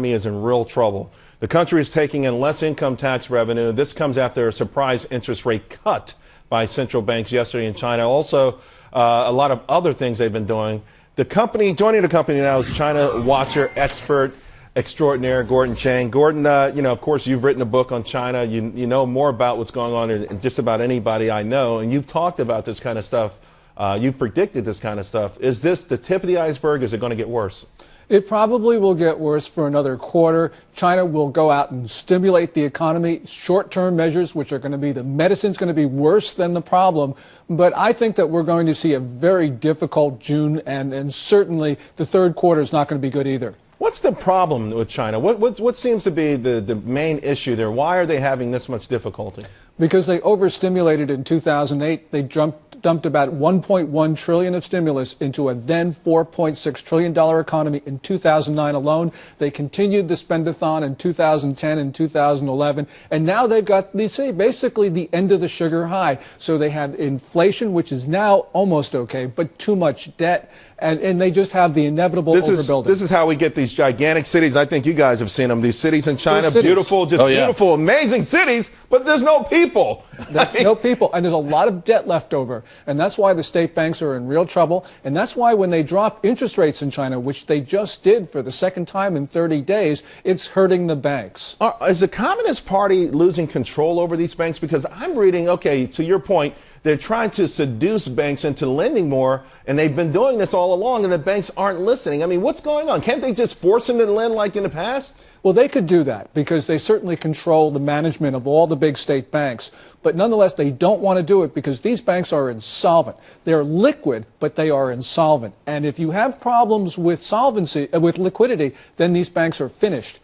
economy is in real trouble. The country is taking in less income tax revenue. This comes after a surprise interest rate cut by central banks yesterday in China. Also, a lot of other things they've been doing. Joining the company now is China watcher expert extraordinaire Gordon Chang. Gordon, of course, you've written a book on China. You know more about what's going on than just about anybody I know, and you've talked about this kind of stuff. You've predicted this kind of stuff. Is this the tip of the iceberg? Is it going to get worse? It probably will get worse for another quarter. China will go out and stimulate the economy. Short-term measures, which are going to be the medicine's going to be worse than the problem. But I think that we're going to see a very difficult June, and certainly the third quarter is not going to be good either. What's the problem with China? What seems to be the main issue there? Why are they having this much difficulty? Because they overstimulated in 2008. They dumped about $1.1 trillion of stimulus into a then $4.6 trillion economy in 2009 alone. They continued the spend-a-thon in 2010 and 2011, and now they've got, they say, basically the end of the sugar high. So they have inflation, which is now almost okay, but too much debt, and they just have the inevitable overbuilding. This is how we get these gigantic cities. I think you guys have seen them. These cities in China, beautiful, just beautiful, amazing cities, but there's no people. There's no people, and there's a lot of debt left over. And that's why the state banks are in real trouble. And that's why when they drop interest rates in China, which they just did for the second time in 30 days, it's hurting the banks. Is the Communist Party losing control over these banks? Because I'm reading, okay, to your point, they're trying to seduce banks into lending more, and they've been doing this all along, and the banks aren't listening. I mean, what's going on? Can't they just force them to lend like in the past? Well, they could do that because they certainly control the management of all the big state banks. But nonetheless, they don't want to do it because these banks are insolvent. They're liquid, but they are insolvent. And if you have problems with solvency, with liquidity, then these banks are finished.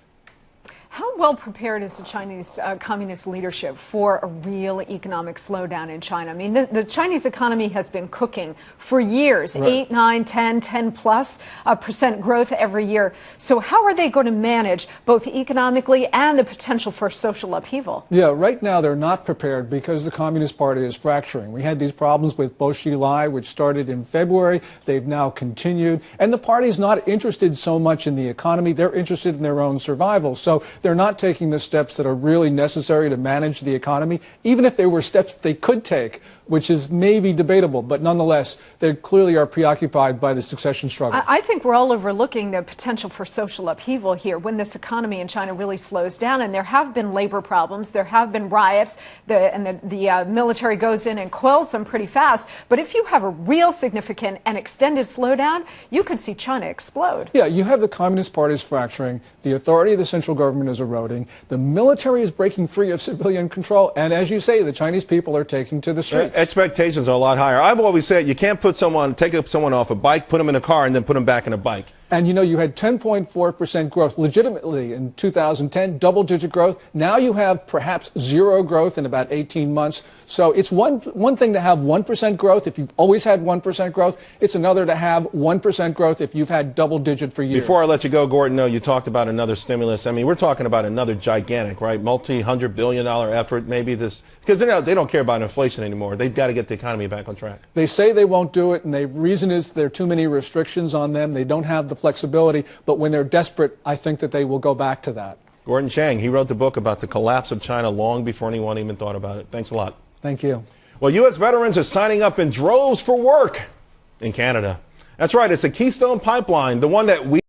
How well prepared is the Chinese communist leadership for a real economic slowdown in China? I mean, the Chinese economy has been cooking for years, right. 8, 9, 10 plus % growth every year. So how are they going to manage both economically and the potential for social upheaval? Yeah, right now they're not prepared because the Communist Party is fracturing. We had these problems with Bo Xilai, which started in February. They've now continued. And the party's not interested so much in the economy. They're interested in their own survival. So they're not taking the steps that are really necessary to manage the economy, even if there were steps they could take, which is maybe debatable, but nonetheless, they clearly are preoccupied by the succession struggle. I think we're all overlooking the potential for social upheaval here when this economy in China really slows down, and there have been labor problems, there have been riots, the military goes in and quells them pretty fast, but if you have a real significant and extended slowdown, you could see China explode. Yeah, you have the Communist Party is fracturing, the authority of the central government is eroding, the military is breaking free of civilian control, and as you say, the Chinese people are taking to the streets. Expectations are a lot higher. I've always said you can't take someone off a bike, put them in a car, and then put them back in a bike. And you know, you had 10.4% growth legitimately in 2010, double-digit growth. Now you have perhaps zero growth in about 18 months. So it's one thing to have 1% growth if you've always had 1% growth. It's another to have 1% growth if you've had double-digit for years. Before I let you go, Gordon, no, you talked about another stimulus. I mean, we're talking about another gigantic, right, multi-$100 billion effort, maybe this, because they don't care about inflation anymore. They've got to get the economy back on track. They say they won't do it, and the reason is there are too many restrictions on them. They don't have the flexibility, but when they're desperate, I think that they will go back to that. Gordon Chang, he wrote the book about the collapse of China long before anyone even thought about it. Thanks a lot. Thank you. Well, U.S. veterans are signing up in droves for work in Canada. That's right, it's the Keystone Pipeline, the one that we